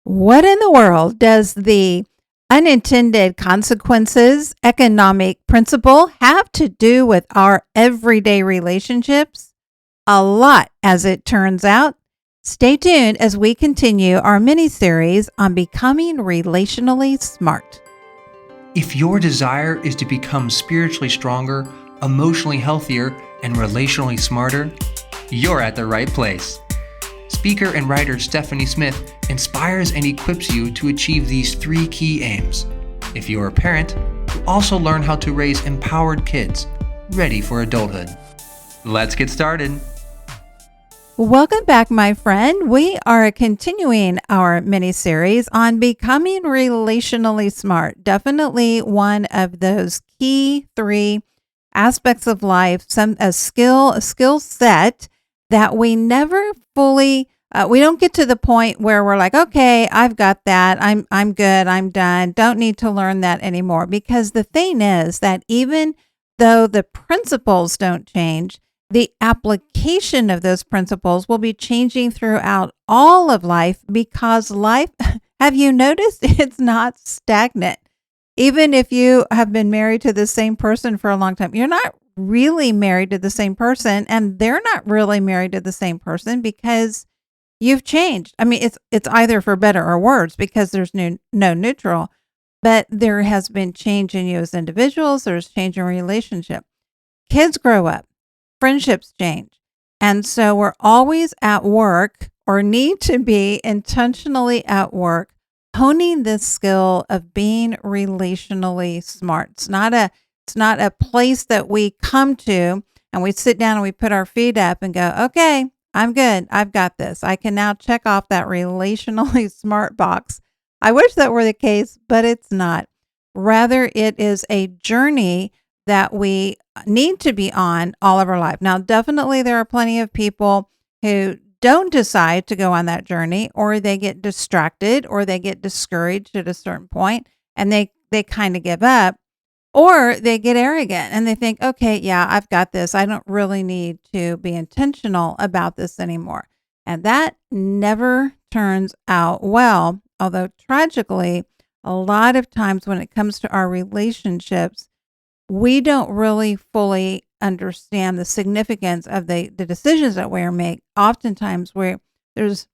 What in the world does the unintended consequences economic principle have to do with our everyday relationships? A lot, as it turns out. Stay tuned as we continue our mini series on becoming relationally smart. If your desire is to become spiritually stronger, emotionally healthier, and relationally smarter, you're at the right place. Speaker and writer Stephanie Smith inspires and equips you to achieve these three key aims. If you're a parent, you'll also learn how to raise empowered kids, ready for adulthood. Let's get started. Welcome back, my friend. We are continuing our mini series on becoming relationally smart. Definitely one of those key three aspects of life, a skill set that we never fully, we don't get to the point where we're like, okay, I've got that. I'm good. I'm done. Don't need to learn that anymore. Because the thing is that even though the principles don't change, the application of those principles will be changing throughout all of life because life, have you noticed, it's not stagnant. Even if you have been married to the same person for a long time, you're not really married to the same person, and they're not really married to the same person because you've changed. I mean, it's either for better or worse because there's no neutral, but there has been change in you as individuals. There's change in relationship. Kids grow up. Friendships change. And so we're always at work or need to be intentionally at work, honing this skill of being relationally smart. It's not a place that we come to and we sit down and we put our feet up and go, okay, I'm good. I've got this. I can now check off that relationally smart box. I wish that were the case, but it's not. Rather, it is a journey that we need to be on all of our life. Now, definitely there are plenty of people who don't decide to go on that journey, or they get distracted, or they get discouraged at a certain point and they kind of give up, or they get arrogant and they think, okay, yeah, I've got this. I don't really need to be intentional about this anymore. And that never turns out well. Although tragically, a lot of times when it comes to our relationships, we don't really fully understand the significance of the decisions that we make. Oftentimes where there's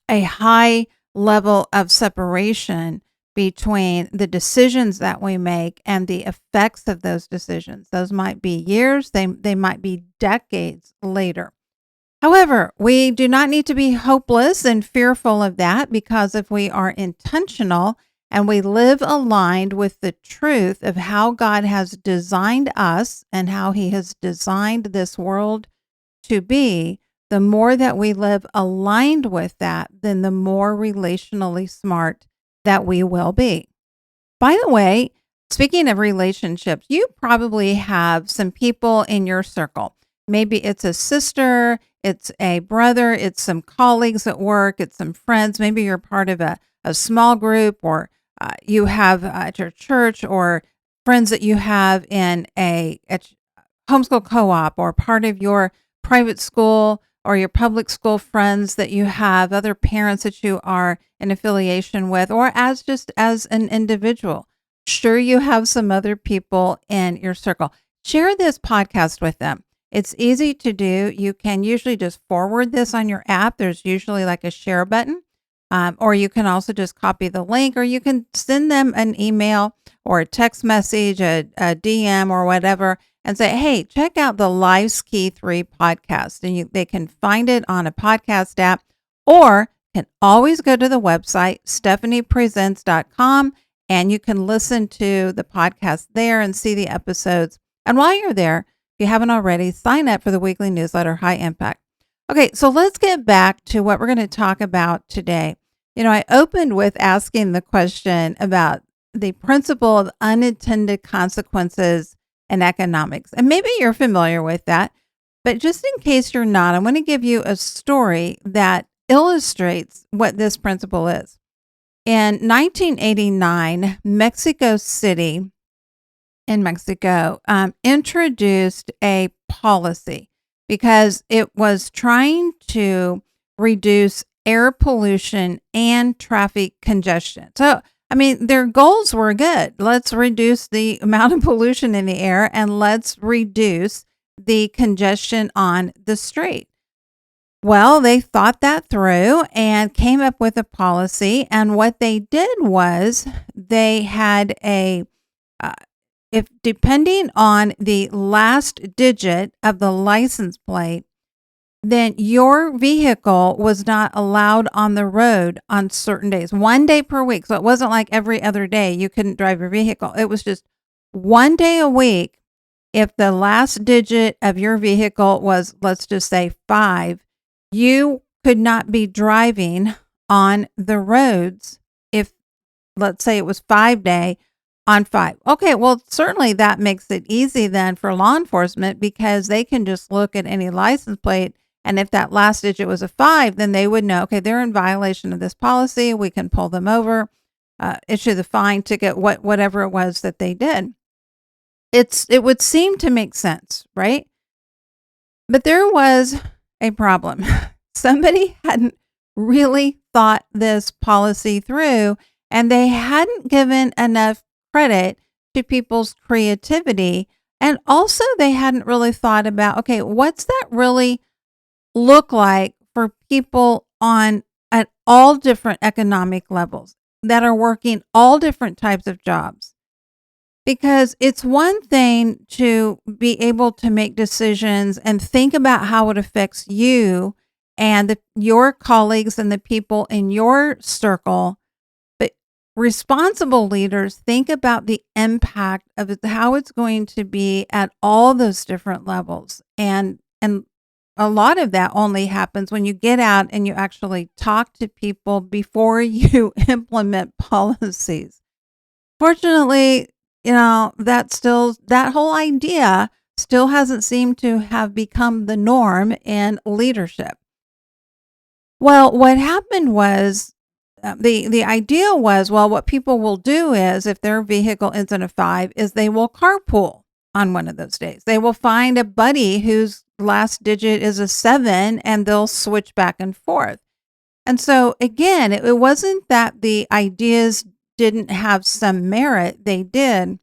a high level of separation between the decisions that we make and the effects of those decisions. Those might be years, they might be decades later. However, we do not need to be hopeless and fearful of that, because if we are intentional and we live aligned with the truth of how God has designed us and how He has designed this world to be, the more that we live aligned with that, then the more relationally smart that we will be. By the way, speaking of relationships, you probably have some people in your circle. Maybe it's a sister, it's a brother, it's some colleagues at work, it's some friends. Maybe you're part of a small group, or you have at your church, or friends that you have in a homeschool co-op, or part of your private school or your public school friends that you have, other parents that you are in affiliation with, or as an individual. Sure, you have some other people in your circle. Share this podcast with them. It's easy to do. You can usually just forward this on your app. There's usually like a share button. Or you can also just copy the link, or you can send them an email or a text message, a DM or whatever, and say, hey, check out the Life's Key 3 podcast. And they can find it on a podcast app, or can always go to the website, stephaniepresents.com, and you can listen to the podcast there and see the episodes. And while you're there, if you haven't already, sign up for the weekly newsletter, High Impact. Okay, so let's get back to what we're going to talk about today. You know, I opened with asking the question about the principle of unintended consequences in economics. And maybe you're familiar with that, but just in case you're not, I'm going to give you a story that illustrates what this principle is. In 1989, Mexico City in Mexico introduced a policy because it was trying to reduce air pollution and traffic congestion. So, I mean, their goals were good. Let's reduce the amount of pollution in the air and let's reduce the congestion on the street. Well, they thought that through and came up with a policy. And what they did was they had uh, if depending on the last digit of the license plate, then your vehicle was not allowed on the road on certain days, 1 day per week. So it wasn't like every other day you couldn't drive your vehicle. It was just 1 day a week. If the last digit of your vehicle was, let's just say 5, you could not be driving on the roads if, let's say it was 5 day on 5. Okay, well, certainly that makes it easy then for law enforcement because they can just look at any license plate. And if that last digit was a 5, then they would know, okay, they're in violation of this policy. We can pull them over, issue the fine, ticket, whatever it was that they did. It would seem to make sense, right? But there was a problem. Somebody hadn't really thought this policy through, and they hadn't given enough credit to people's creativity. And also, they hadn't really thought about, okay, what's that really look like for people on at all different economic levels that are working all different types of jobs? Because it's one thing to be able to make decisions and think about how it affects you and your colleagues and the people in your circle. But responsible leaders think about the impact of how it's going to be at all those different levels. And a lot of that only happens when you get out and you actually talk to people before you implement policies. Fortunately, that whole idea still hasn't seemed to have become the norm in leadership. Well, what happened was the idea was, well, what people will do is if their vehicle ends in a 5 is they will carpool on one of those days. They will find a buddy whose last digit is a 7 and they'll switch back and forth. And so again, it wasn't that the ideas didn't have some merit, they did.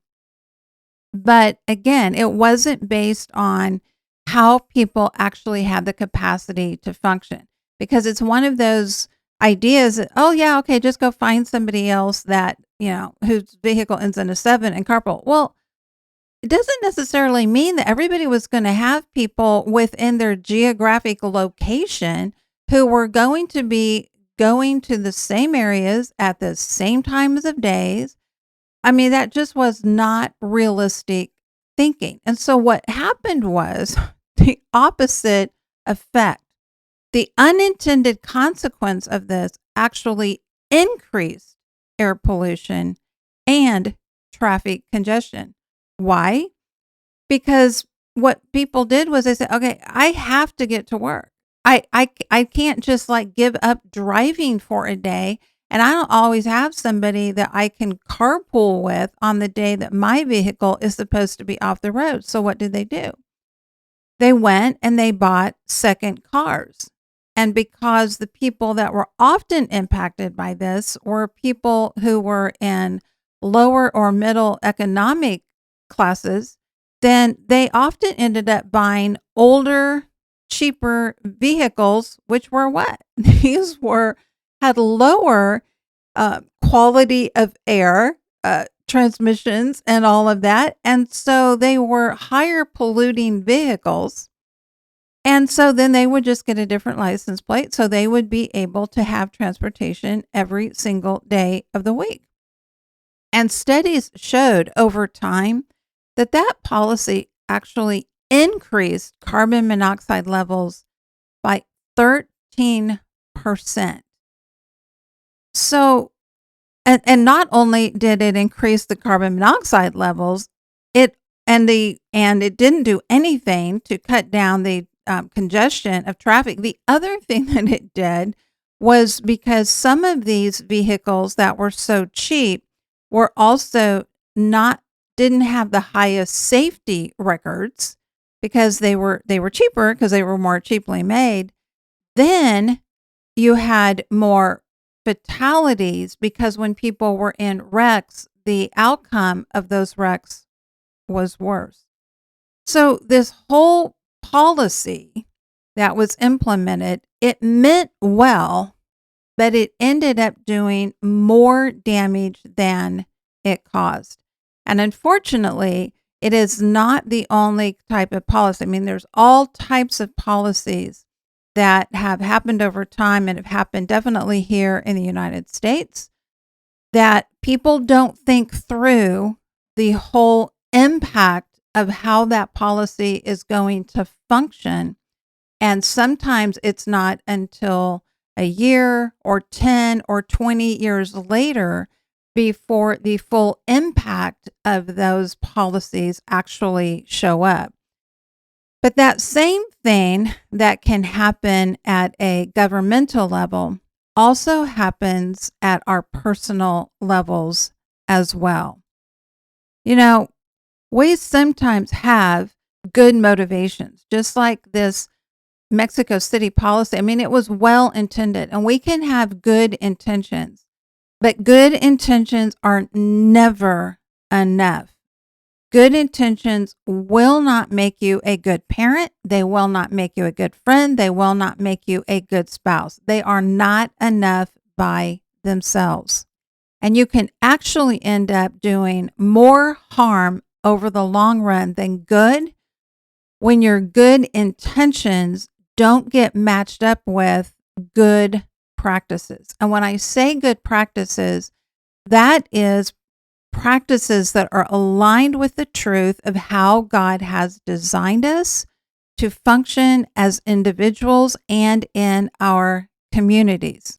But again, it wasn't based on how people actually had the capacity to function because it's one of those ideas that, oh, yeah, okay, just go find somebody else that, whose vehicle ends in a 7 and carpool. Well, it doesn't necessarily mean that everybody was going to have people within their geographic location who were going to be going to the same areas at the same times of days. I mean, that just was not realistic thinking. And so what happened was the opposite effect. The unintended consequence of this actually increased air pollution and traffic congestion. Why? Because what people did was they said, okay, I have to get to work. I can't just give up driving for a day. And I don't always have somebody that I can carpool with on the day that my vehicle is supposed to be off the road. So what did they do? They went and they bought second cars. And because the people that were often impacted by this were people who were in lower or middle economic classes, then they often ended up buying older, cheaper vehicles, which were what? These had lower quality of air, transmissions, and all of that. And so they were higher polluting vehicles. And so then they would just get a different license plate. So they would be able to have transportation every single day of the week. And studies showed over time that policy actually increased carbon monoxide levels by 13%. So, and not only did it increase the carbon monoxide levels, it didn't do anything to cut down the congestion of traffic. The other thing that it did was because some of these vehicles that were so cheap were also didn't have the highest safety records because they were cheaper because they were more cheaply made. Then you had more fatalities because when people were in wrecks, the outcome of those wrecks was worse. So this whole policy that was implemented, it meant well, but it ended up doing more damage than it caused. And unfortunately, it is not the only type of policy. I mean, there's all types of policies that have happened over time and have happened definitely here in the United States that people don't think through the whole impact of how that policy is going to function. And sometimes it's not until a year or 10 or 20 years later before the full impact of those policies actually show up. But that same thing that can happen at a governmental level also happens at our personal levels as well. You know, we sometimes have good motivations, just like this Mexico City policy. I mean, it was well intended, and we can have good intentions, but good intentions are never enough. Good intentions will not make you a good parent. They will not make you a good friend. They will not make you a good spouse. They are not enough by themselves. And you can actually end up doing more harm over the long run than good when your good intentions don't get matched up with good practices. And when I say good practices, that is practices that are aligned with the truth of how God has designed us to function as individuals and in our communities.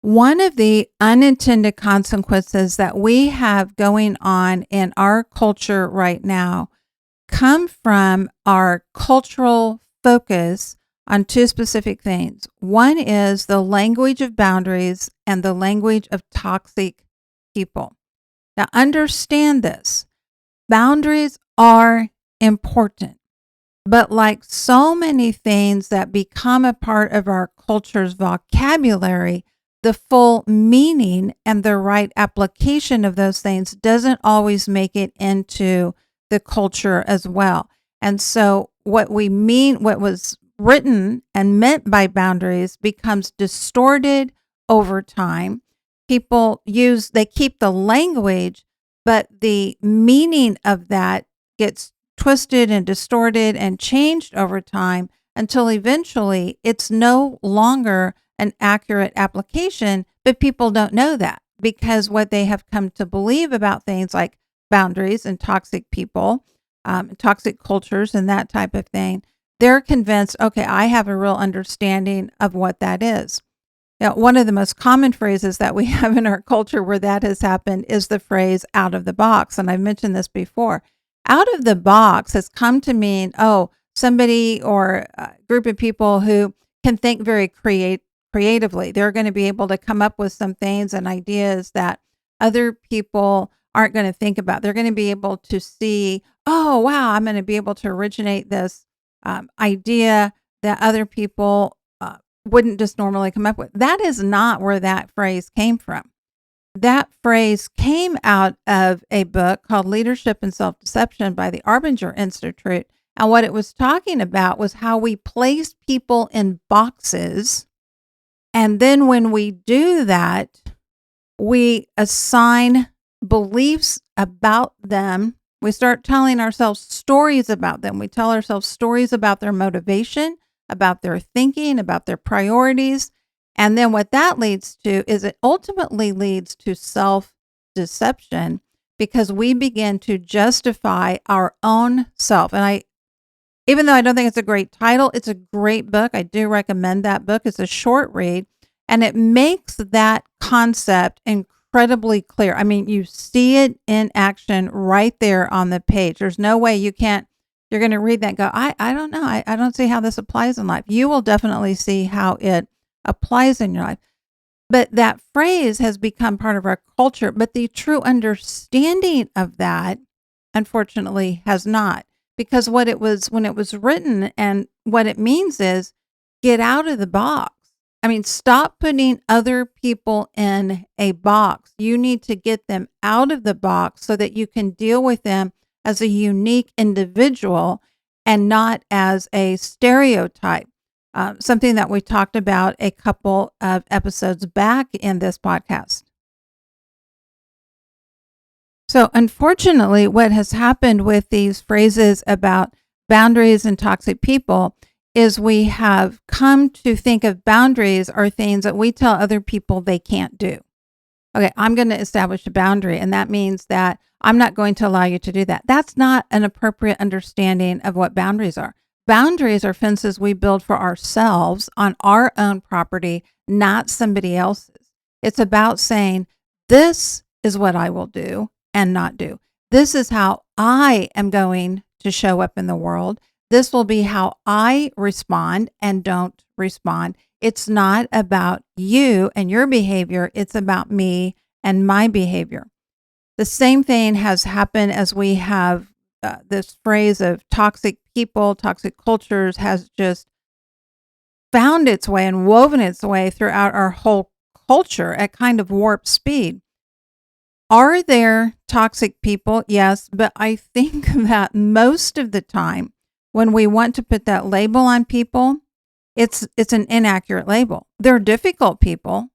One of the unintended consequences that we have going on in our culture right now come from our cultural focus on two specific things. One is the language of boundaries and the language of toxic people. Now, understand this. Boundaries are important, but like so many things that become a part of our culture's vocabulary, the full meaning and the right application of those things doesn't always make it into the culture as well. And so what we mean, what was written and meant by boundaries becomes distorted over time. They keep the language, but the meaning of that gets twisted and distorted and changed over time until eventually it's no longer an accurate application, but people don't know that because what they have come to believe about things like boundaries and toxic people, toxic cultures and that type of thing, they're convinced, okay, I have a real understanding of what that is. Now, one of the most common phrases that we have in our culture where that has happened is the phrase out of the box. And I've mentioned this before. Out of the box has come to mean, somebody or a group of people who can think very creatively. They're going to be able to come up with some things and ideas that other people aren't going to think about. They're going to be able to see, oh, wow, I'm going to be able to originate this idea that other people wouldn't just normally come up with. That is not where that phrase came from. That phrase came out of a book called Leadership and Self-Deception by the Arbinger Institute. And what it was talking about was how we place people in boxes. And then when we do that, we assign beliefs about them. We start telling ourselves stories about them. We tell ourselves stories about their motivation, about their thinking, about their priorities. And then what that leads to is it ultimately leads to self-deception because we begin to justify our own self. And even though I don't think it's a great title, it's a great book. I do recommend that book. It's a short read and it makes that concept incredibly clear. I mean, you see it in action right there on the page. There's no way you're going to read that and go, I don't know. I don't see how this applies in life. You will definitely see how it applies in your life. But that phrase has become part of our culture. But the true understanding of that, unfortunately, has not. Because when it was written and what it means is get out of the box. I mean, stop putting other people in a box. You need to get them out of the box so that you can deal with them as a unique individual and not as a stereotype. Something that we talked about a couple of episodes back in this podcast. So, unfortunately, what has happened with these phrases about boundaries and toxic people is we have come to think of boundaries are things that we tell other people they can't do. Okay, I'm going to establish a boundary, and that means that I'm not going to allow you to do that. That's not an appropriate understanding of what boundaries are. Boundaries are fences we build for ourselves on our own property, not somebody else's. It's about saying, this is what I will do and not do. This is how I am going to show up in the world. This will be how I respond and don't respond. It's not about you and your behavior. It's about me and my behavior. The same thing has happened as we have this phrase of toxic people, toxic cultures has just found its way and woven its way throughout our whole culture at kind of warp speed. Are there toxic people? Yes, but I think that most of the time when we want to put that label on people, it's an inaccurate label. They're difficult people,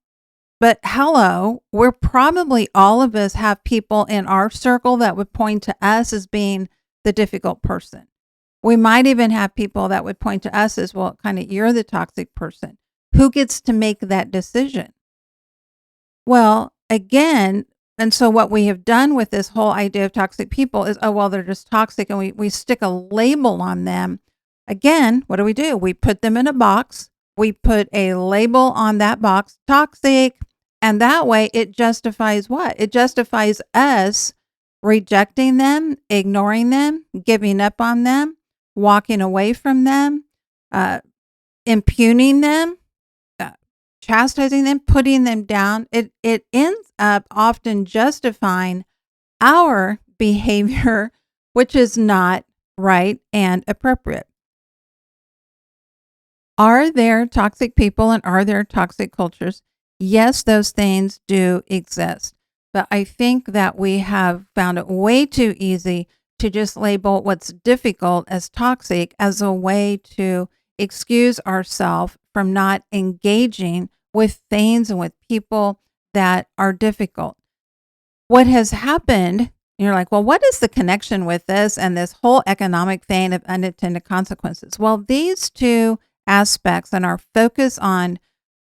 but hello, we're probably all of us have people in our circle that would point to us as being the difficult person. We might even have people that would point to us as, well, kind of, you're the toxic person. Who gets to make that decision? Well, again, and so what we have done with this whole idea of toxic people is, oh, well, they're just toxic, and we stick a label on them. Again, what do? We put them in a box. We put a label on that box, toxic, and that way it justifies what? It justifies us rejecting them, ignoring them, giving up on them, walking away from them, impugning them, chastising them, putting them down. It ends up often justifying our behavior, which is not right and appropriate. Are there toxic people and are there toxic cultures? Yes, those things do exist. But I think that we have found it way too easy to just label what's difficult as toxic as a way to excuse ourselves from not engaging with things and with people that are difficult. What has happened, you're like, well, what is the connection with this and this whole economic thing of unintended consequences? Well, these two aspects and our focus on,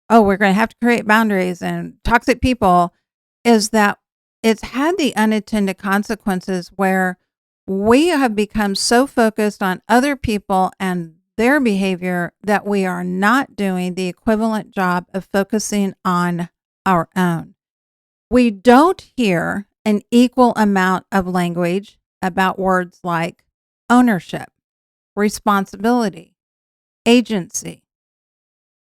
oh, we're going to have to create boundaries and toxic people, is that it's had the unintended consequences where we have become so focused on other people and their behavior that we are not doing the equivalent job of focusing on our own. We don't hear an equal amount of language about words like ownership, responsibility, agency.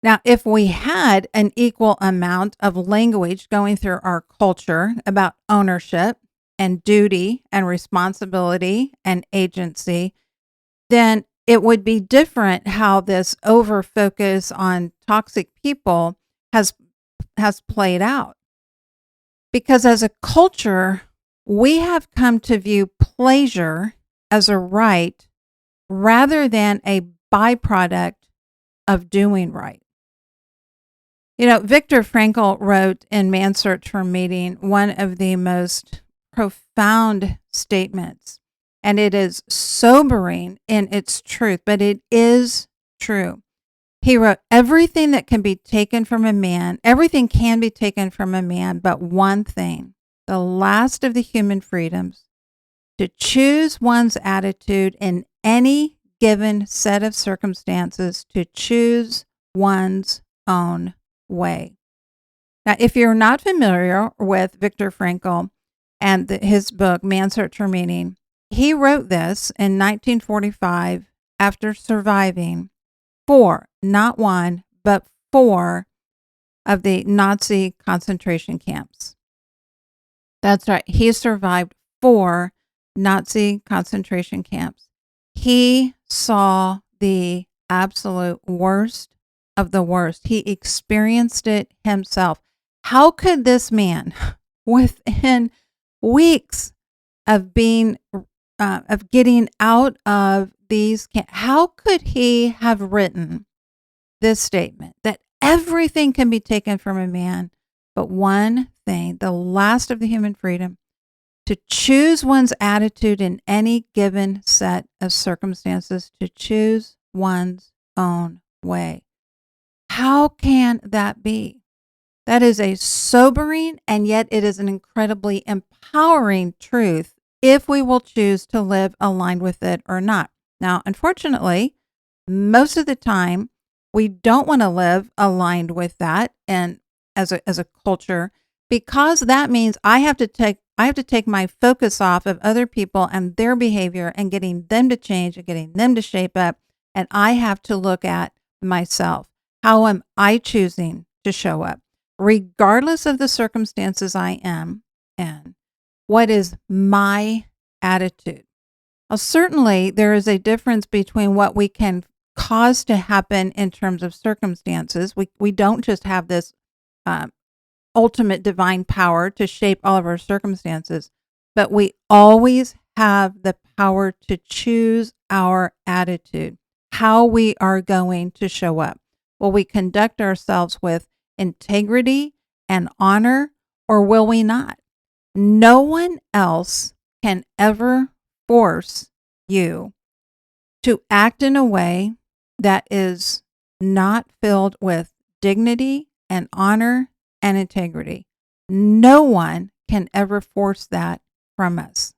Now, if we had an equal amount of language going through our culture about ownership and duty and responsibility and agency, then it would be different how this over focus on toxic people has played out. Because as a culture, we have come to view pleasure as a right rather than a byproduct of doing right. Viktor Frankl wrote in Man's Search for Meaning one of the most profound statements, and it is sobering in its truth, but it is true. He wrote, everything that can be taken from a man, everything can be taken from a man, but one thing, the last of the human freedoms, to choose one's attitude in any given set of circumstances, to choose one's own way. Now, if you're not familiar with Viktor Frankl and his book, Man's Search for Meaning, he wrote this in 1945 after surviving 4, not 1, but 4 of the Nazi concentration camps. That's right. He survived 4 Nazi concentration camps. He saw the absolute worst of the worst. He experienced it himself. How could this man, within weeks of being of getting out of these, how could he have written this statement that everything can be taken from a man, but one thing, the last of the human freedom, to choose one's attitude in any given set of circumstances, to choose one's own way? How can that be? That is a sobering, and yet it is an incredibly empowering truth if we will choose to live aligned with it or not. Now, unfortunately, most of the time, we don't want to live aligned with that, and as a culture, because that means I have to take my focus off of other people and their behavior and getting them to change and getting them to shape up, and I have to look at myself. How am I choosing to show up? Regardless of the circumstances I am in, what is my attitude? Well, certainly there is a difference between what we can cause to happen in terms of circumstances. We don't just have this ultimate divine power to shape all of our circumstances, but we always have the power to choose our attitude, how we are going to show up. Will we conduct ourselves with integrity and honor, or will we not? No one else can ever force you to act in a way that is not filled with dignity and honor and integrity. No one can ever force that from us.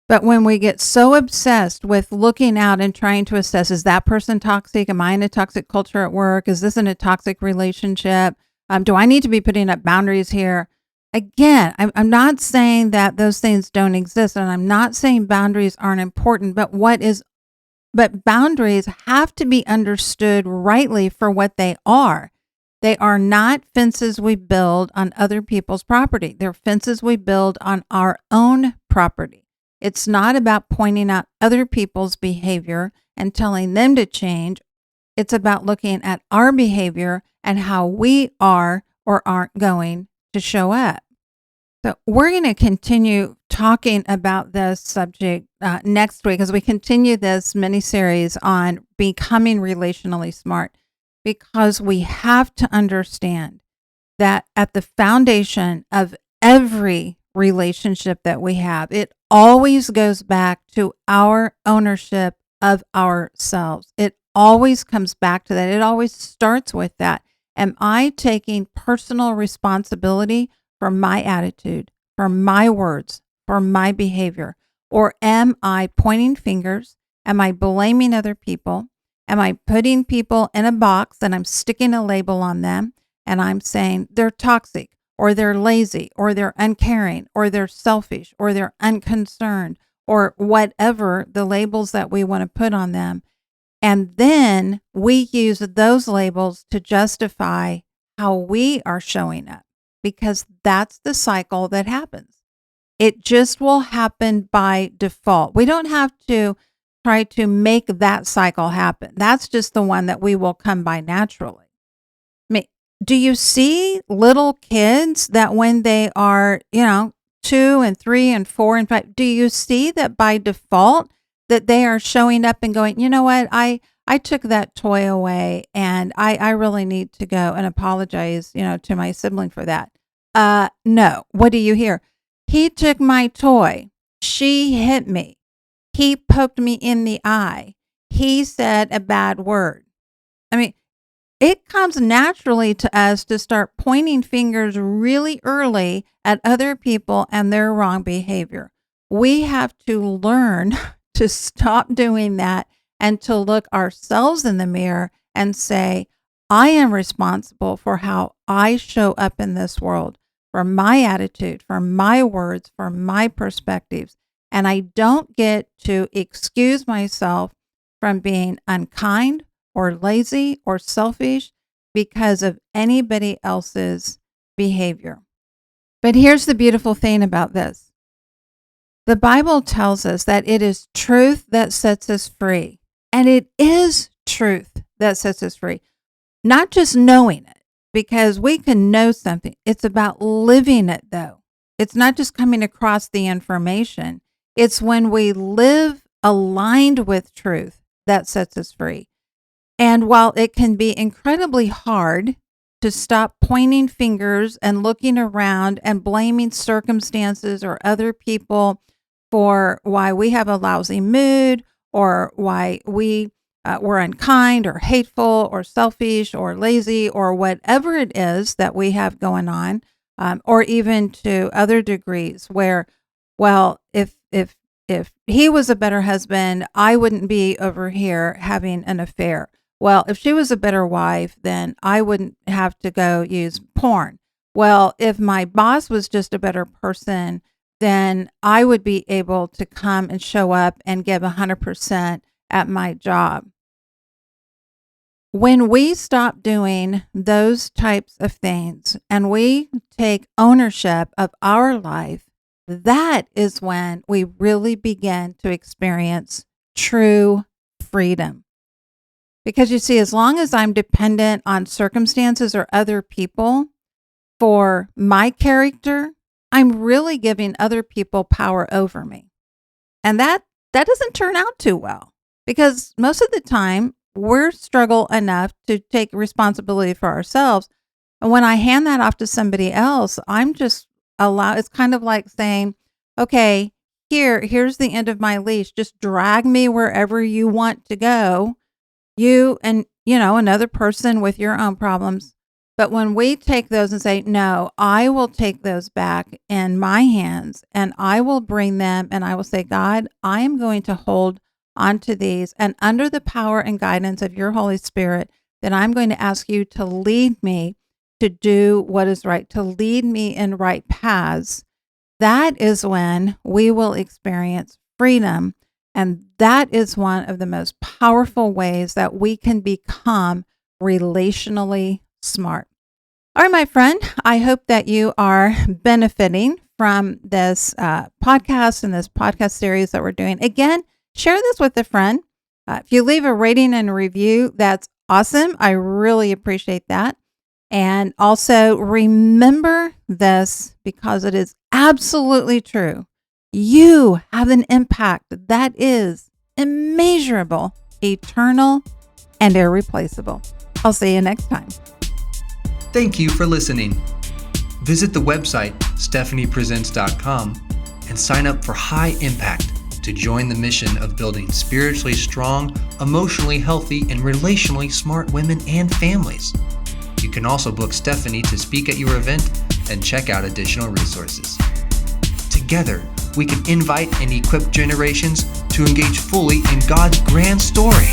But when we get so obsessed with looking out and trying to assess, is that person toxic? Am I in a toxic culture at work? Is this in a toxic relationship? Do I need to be putting up boundaries here? Again, I'm not saying that those things don't exist, and I'm not saying boundaries aren't important, but boundaries have to be understood rightly for what they are. They are not fences we build on other people's property. They're fences we build on our own property. It's not about pointing out other people's behavior and telling them to change. It's about looking at our behavior and how we are or aren't going to show up. So we're going to continue talking about this subject next week as we continue this mini-series on becoming relationally smart, because we have to understand that at the foundation of every relationship that we have, it always goes back to our ownership of ourselves. It always comes back to that. It always starts with that. Am I taking personal responsibility for my attitude, for my words, for my behavior? Or am I pointing fingers? Am I blaming other people? Am I putting people in a box and I'm sticking a label on them and I'm saying they're toxic, or they're lazy, or they're uncaring, or they're selfish, or they're unconcerned, or whatever the labels that we want to put on them? And then we use those labels to justify how we are showing up, because that's the cycle that happens. It just will happen by default. We don't have to try to make that cycle happen. That's just the one that we will come by naturally. I mean, do you see little kids that when they are, 2 and 3 and 4 and 5, do you see that by default that they are showing up and going, you know what, I took that toy away and I really need to go and apologize, to my sibling for that. No. What do you hear? He took my toy. She hit me. He poked me in the eye. He said a bad word. I mean, it comes naturally to us to start pointing fingers really early at other people and their wrong behavior. We have to learn to stop doing that and to look ourselves in the mirror and say, I am responsible for how I show up in this world, for my attitude, for my words, for my perspectives. And I don't get to excuse myself from being unkind or lazy or selfish because of anybody else's behavior. But here's the beautiful thing about this. The Bible tells us that it is truth that sets us free. And it is truth that sets us free. Not just knowing it, because we can know something. It's about living it, though. It's not just coming across the information. It's when we live aligned with truth that sets us free. And while it can be incredibly hard to stop pointing fingers and looking around and blaming circumstances or other people for why we have a lousy mood or why we're unkind or hateful or selfish or lazy or whatever it is that we have going on, or even to other degrees where, well, if he was a better husband, I wouldn't be over here having an affair. Well, if she was a better wife, then I wouldn't have to go use porn. Well, if my boss was just a better person, then I would be able to come and show up and give 100% at my job. When we stop doing those types of things and we take ownership of our life, that is when we really begin to experience true freedom. Because you see, as long as I'm dependent on circumstances or other people for my character, I'm really giving other people power over me. And that doesn't turn out too well, because most of the time we're struggle enough to take responsibility for ourselves. And when I hand that off to somebody else, I'm just it's kind of like saying, okay, here's the end of my leash. Just drag me wherever you want to go. You and, another person with your own problems. But when we take those and say, no, I will take those back in my hands and I will bring them and I will say, God, I am going to hold onto these, and under the power and guidance of your Holy Spirit, then I'm going to ask you to lead me to do what is right, to lead me in right paths. That is when we will experience freedom. And that is one of the most powerful ways that we can become relationally smart. All right, my friend, I hope that you are benefiting from this podcast and this podcast series that we're doing. Again, share this with a friend. If you leave a rating and a review, that's awesome. I really appreciate that. And also remember this, because it is absolutely true. You have an impact that is immeasurable, eternal, and irreplaceable. I'll see you next time. Thank you for listening. Visit the website stephaniepresents.com and sign up for High Impact to join the mission of building spiritually strong, emotionally healthy, and relationally smart women and families. You can also book Stephanie to speak at your event and check out additional resources. Together, we can invite and equip generations to engage fully in God's grand story.